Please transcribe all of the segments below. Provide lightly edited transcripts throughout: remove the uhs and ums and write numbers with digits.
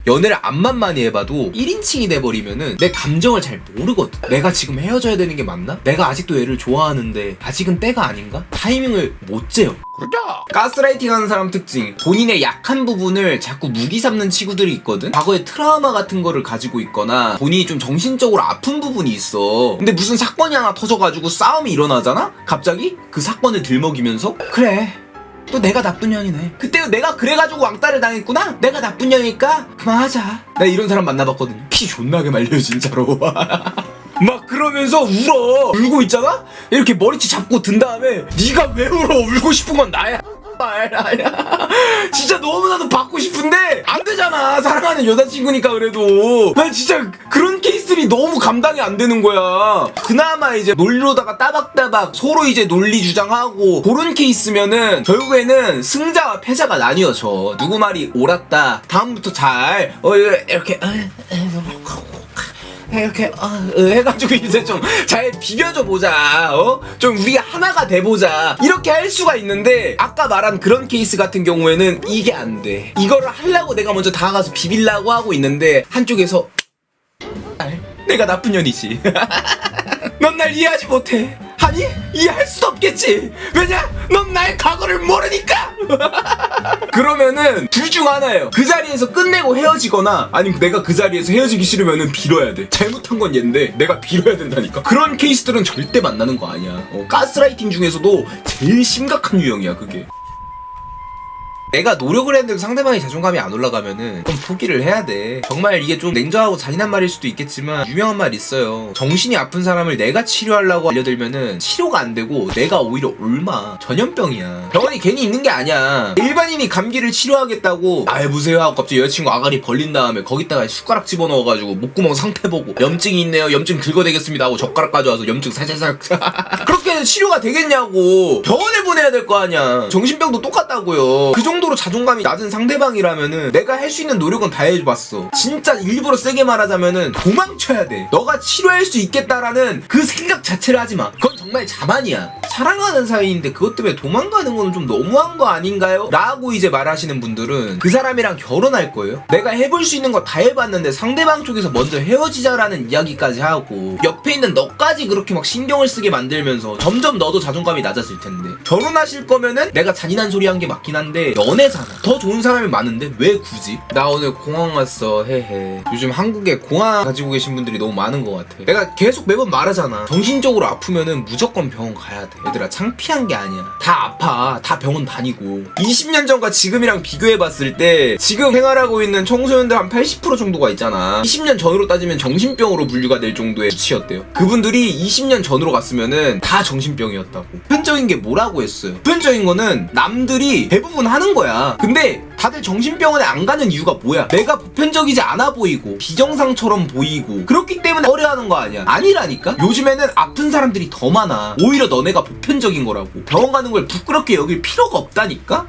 연애를 암만 많이 해봐도 1인칭이 돼버리면은 내 감정을 잘 모르거든. 내가 지금 헤어져야 되는 게 맞나? 내가 아직도 얘를 좋아하는데 아직은 때가 아닌가? 타이밍을 못 재요. 그렇죠. 가스라이팅 하는 사람 특징, 본인의 약한 부분을 자꾸 무기 삼는 친구들이 있거든. 과거에 트라우마 같은 거를 가지고 있거나 본인이 좀 정신적으로 아픈 부분이 있어. 근데 무슨 사건이 하나 터져가지고 싸움이 일어나잖아? 갑자기 그 사건을 들먹이면서 그래, 또 내가 나쁜 년이네. 그때 내가 그래가지고 왕따를 당했구나? 내가 나쁜 년이니까 그만하자. 나 이런 사람 만나봤거든요. 피 존나게 말려요 진짜로. 막 그러면서 울어. 울고 있잖아? 이렇게 머리채 잡고 든 다음에 네가 왜 울어? 울고 싶은 건 나야. 진짜 너무나도 받고 싶은데 안 되잖아. 사랑하는 여자친구니까. 그래도 난 진짜 그런 케이스들이 너무 감당이 안 되는 거야. 그나마 이제 논리로다가 따박따박 서로 이제 논리 주장하고 그런 케이스면은 결국에는 승자와 패자가 나뉘어져. 누구 말이 옳았다, 다음부터 잘 이렇게 해가지고 이제 좀 잘 비벼줘 보자. 좀 우리가 하나가 돼보자. 이렇게 할 수가 있는데 아까 말한 그런 케이스 같은 경우에는 이게 안 돼. 이거를 하려고 내가 먼저 다가가서 비빌라고 하고 있는데 한쪽에서 내가 나쁜 년이지. 넌 날 이해하지 못해. 아니, 이해할 수도 없겠지. 왜냐? 넌 나의 과거를 모르니까. 그러면은 둘 중 하나예요. 그 자리에서 끝내고 헤어지거나 아니면 내가 그 자리에서 헤어지기 싫으면은 빌어야 돼. 잘못한 건 얘인데 내가 빌어야 된다니까. 그런 케이스들은 절대 만나는 거 아니야. 가스라이팅 중에서도 제일 심각한 유형이야 그게. 내가 노력을 했는데도 상대방이 자존감이 안 올라가면은 그럼 포기를 해야 돼. 정말 이게 좀 냉정하고 잔인한 말일 수도 있겠지만 유명한 말 있어요. 정신이 아픈 사람을 내가 치료하려고 알려들면은 치료가 안 되고 내가 오히려 옮아. 전염병이야. 병원이 괜히 있는 게 아니야. 일반인이 감기를 치료하겠다고 해보세요 하고 갑자기 여자친구 아가리 벌린 다음에 거기다가 숟가락 집어넣어가지고 목구멍 상태 보고 염증이 있네요, 염증 긁어대겠습니다 하고 젓가락 가져와서 염증 살살살 그렇게 치료가 되겠냐고. 병원에 보내야 될 거 아니야. 정신병도 똑같다고요. 그 정도로 자존감이 낮은 상대방이라면은 내가 할 수 있는 노력은 다 해봤어. 진짜 일부러 세게 말하자면은 도망쳐야 돼. 너가 치료할 수 있겠다라는 그 생각 자체를 하지마. 그건 정말 자만이야. 사랑하는 사이인데 그것 때문에 도망가는 건 좀 너무한 거 아닌가요? 라고 이제 말하시는 분들은 그 사람이랑 결혼할 거예요. 내가 해볼 수 있는 거 다 해봤는데 상대방 쪽에서 먼저 헤어지자라는 이야기까지 하고 옆에 있는 너까지 그렇게 막 신경을 쓰게 만들면서 점점 너도 자존감이 낮아질 텐데. 결혼하실 거면은 내가 잔인한 소리 한 게 맞긴 한데 연애잖아. 더 좋은 사람이 많은데 왜 굳이? 나 오늘 공항 왔어. 헤헤. 요즘 한국에 공항 가지고 계신 분들이 너무 많은 것 같아. 내가 계속 매번 말하잖아. 정신적으로 아프면은 무조건 병원 가야 돼. 얘들아, 창피한 게 아니야. 다 아파. 다 병원 다니고. 20년 전과 지금이랑 비교해봤을 때 지금 생활하고 있는 청소년들 한 80% 정도가 있잖아. 20년 전으로 따지면 정신병으로 분류가 될 정도의 수치였대요. 그분들이 20년 전으로 갔으면은 다 정신병이었다고. 보편적인 게 뭐라고 했어요? 보편적인 거는 남들이 대부분 하는 거야. 근데 다들 정신병원에 안 가는 이유가 뭐야? 내가 보편적이지 않아 보이고 비정상처럼 보이고 그렇기 때문에 어려하는 거 아니야. 아니라니까? 요즘에는 아픈 사람들이 더 많아. 오히려 너네가 보편적인 거라고. 병원 가는 걸 부끄럽게 여길 필요가 없다니까?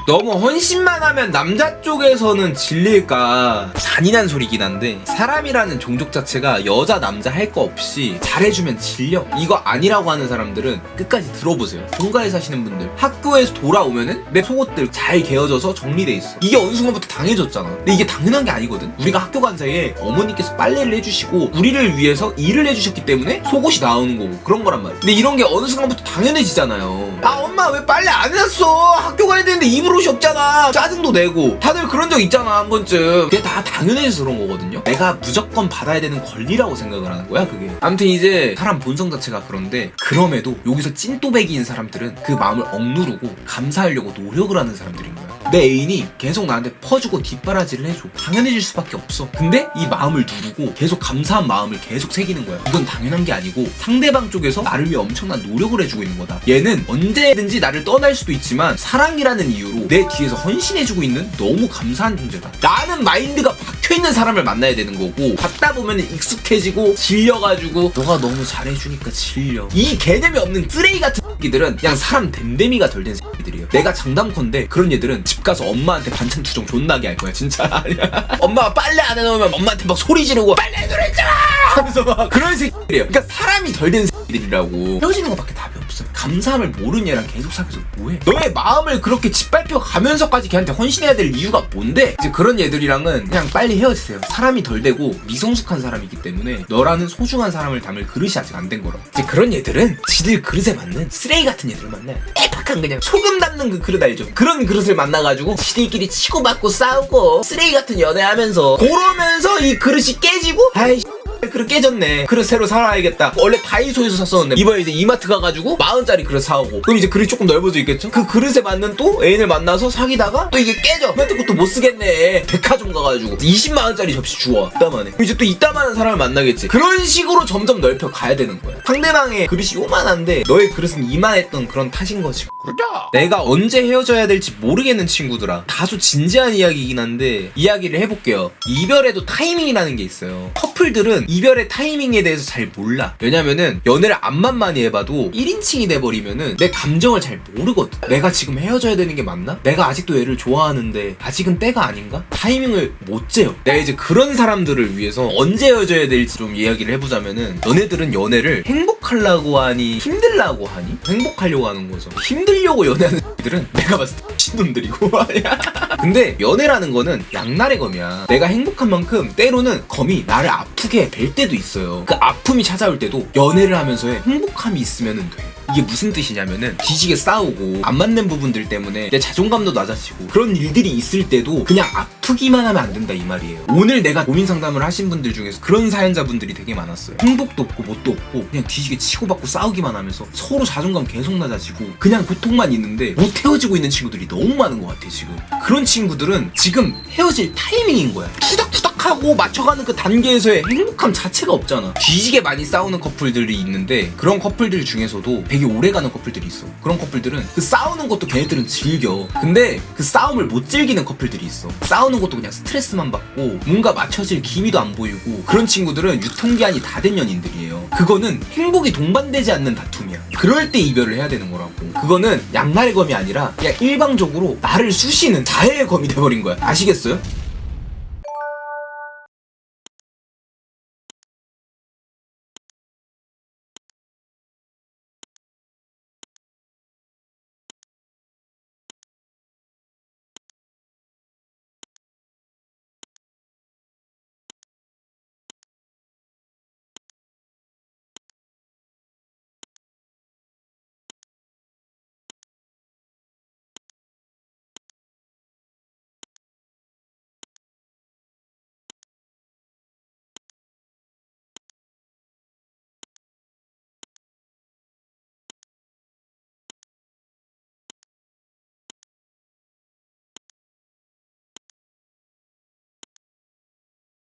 너무 헌신만 하면 남자 쪽에서는 질릴까 잔인한 소리긴 한데 사람이라는 종족 자체가 여자 남자 할 거 없이 잘해주면 질려. 이거 아니라고 하는 사람들은 끝까지 들어보세요. 본가에 사시는 분들 학교에서 돌아오면은 내 속옷들 잘 개어져서 정리돼 있어. 이게 어느 순간부터 당해졌잖아. 근데 이게 당연한 게 아니거든. 우리가 학교 간 사이에 어머니께서 빨래를 해주시고 우리를 위해서 일을 해주셨기 때문에 속옷이 나오는 거고 그런 거란 말이야. 근데 이런 게 어느 순간부터 당연해지잖아요. 아, 엄마 왜 빨래 안 해놨어? 학교 가야 되는데 입을 옷이 없잖아. 짜증도 내고. 다들 그런 적 있잖아 한 번쯤. 그게 다 당연해서 그런 거거든요. 내가 무조건 받아야 되는 권리라고 생각을 하는 거야 그게. 아무튼 이제 사람 본성 자체가 그런데 그럼에도 여기서 찐또배기인 사람들은 그 마음을 억누르고 감사하려고 노력을 하는 사람들인 거야. 내 애인이 계속 나한테 퍼주고 뒷바라지를 해줘. 당연해질 수밖에 없어. 근데 이 마음을 누르고 계속 감사한 마음을 계속 새기는 거야. 이건 당연한 게 아니고 상대방 쪽에서 나를 위해 엄청난 노력을 해주고 있는 거다. 얘는 언제든지 나를 떠날 수도 있지만 사랑이라는 이유로 내 뒤에서 헌신해주고 있는 너무 감사한 존재다. 나는 마인드가 박혀있는 사람을 만나야 되는 거고 받다 보면 익숙해지고 질려가지고 너가 너무 잘해주니까 질려. 이 개념이 없는 쓰레기 같은 새끼들은 그냥 사람 댐댐이가 덜 된 새끼들이에요. 내가 장담컨대 그런 얘들은 집 가서 엄마한테 반찬 투정 존나게 할 거야 진짜. 아니야. 엄마가 빨래 안 해놓으면 엄마한테 막 소리 지르고 빨래 해놓으랬잖아 하면서 막 그런 새끼들이에요. 그러니까 사람이 덜 된 새끼들이라고. 헤어지는 것밖에 답이 없어. 없어요. 감사함을 모르는 얘랑 계속 사귀어서 뭐해? 너의 마음을 그렇게 짓밟혀 가면서까지 걔한테 헌신해야 될 이유가 뭔데? 이제 그런 얘들이랑은 그냥 빨리 헤어지세요. 사람이 덜 되고 미성숙한 사람이기 때문에 너라는 소중한 사람을 담을 그릇이 아직 안 된 거라. 이제 그런 얘들은 지들 그릇에 맞는 쓰레기 같은 얘들을 만나야 돼. 에박한 그냥 소금 담는 그 그릇 알죠? 그런 그릇을 만나가지고 지들끼리 치고받고 싸우고 쓰레기 같은 연애하면서 그러면서 이 그릇이 깨지고 아이씨 그릇 깨졌네. 그릇 새로 살아야겠다. 원래 다이소에서 샀었는데 이번에 이제 이마트 가가지고 40,000원짜리 그릇 사오고 그럼 이제 그릇이 조금 넓어져 있겠죠? 그 그릇에 맞는 또 애인을 만나서 사귀다가 또 이게 깨져. 그때 그것도 못 쓰겠네. 백화점 가가지고 200,000원짜리 접시 주워. 이따만해. 그럼 이제 또 이따만한 사람을 만나겠지. 그런 식으로 점점 넓혀 가야 되는 거야. 상대방의 그릇이 요만한데 너의 그릇은 이만했던 그런 탓인 거지. 그러자 내가 언제 헤어져야 될지 모르겠는 친구들아. 다소 진지한 이야기이긴 한데 이야기를 해볼게요. 이별에도 타이밍이라는 게 있어요. 커플들은 이별의 타이밍에 대해서 잘 몰라. 왜냐면은 연애를 암만 많이 해봐도 1인칭이 돼버리면은 내 감정을 잘 모르거든. 내가 지금 헤어져야 되는 게 맞나? 내가 아직도 얘를 좋아하는데 아직은 때가 아닌가? 타이밍을 못 재요. 내가 이제 그런 사람들을 위해서 언제 헤어져야 될지 좀 이야기를 해보자면은 너네들은 연애를 행복하려고 하니 힘들라고 하니? 행복하려고 하는 거죠. 힘들려고 연애하는 들은 내가 봤을 때 신놈들이고 근데 연애라는 거는 양날의 검이야. 내가 행복한 만큼 때로는 검이 나를 아프게 뵐 때도 있어요. 그 아픔이 찾아올 때도 연애를 하면서의 행복함이 있으면 돼. 이게 무슨 뜻이냐면은 뒤지게 싸우고 안 맞는 부분들 때문에 내 자존감도 낮아지고 그런 일들이 있을 때도 그냥 아프기만 하면 안 된다 이 말이에요. 오늘 내가 고민 상담을 하신 분들 중에서 그런 사연자분들이 되게 많았어요. 행복도 없고 뭣도 없고 그냥 뒤지게 치고받고 싸우기만 하면서 서로 자존감 계속 낮아지고 그냥 고통만 있는데 못 헤어지고 있는 친구들이 너무 많은 것 같아 지금. 그런 친구들은 지금 헤어질 타이밍인 거야. 투닥투닥하고 맞춰가는 그 단계에서의 행복함 자체가 없잖아. 뒤지게 많이 싸우는 커플들이 있는데 그런 커플들 중에서도 되게 오래가는 커플들이 있어. 그런 커플들은 그 싸우는 것도 걔네들은 즐겨. 근데 그 싸움을 못 즐기는 커플들이 있어. 싸우는 것도 그냥 스트레스만 받고 뭔가 맞춰질 기미도 안 보이고 그런 친구들은 유통기한이 다 된 연인들이에요. 그거는 행복이 동반되지 않는 다툼이야. 그럴 때 이별을 해야 되는 거라고. 그거는 양날의 검이 아니라 그냥 일방적으로 나를 쑤시는 자해의 검이 돼버린 거야. 아시겠어요?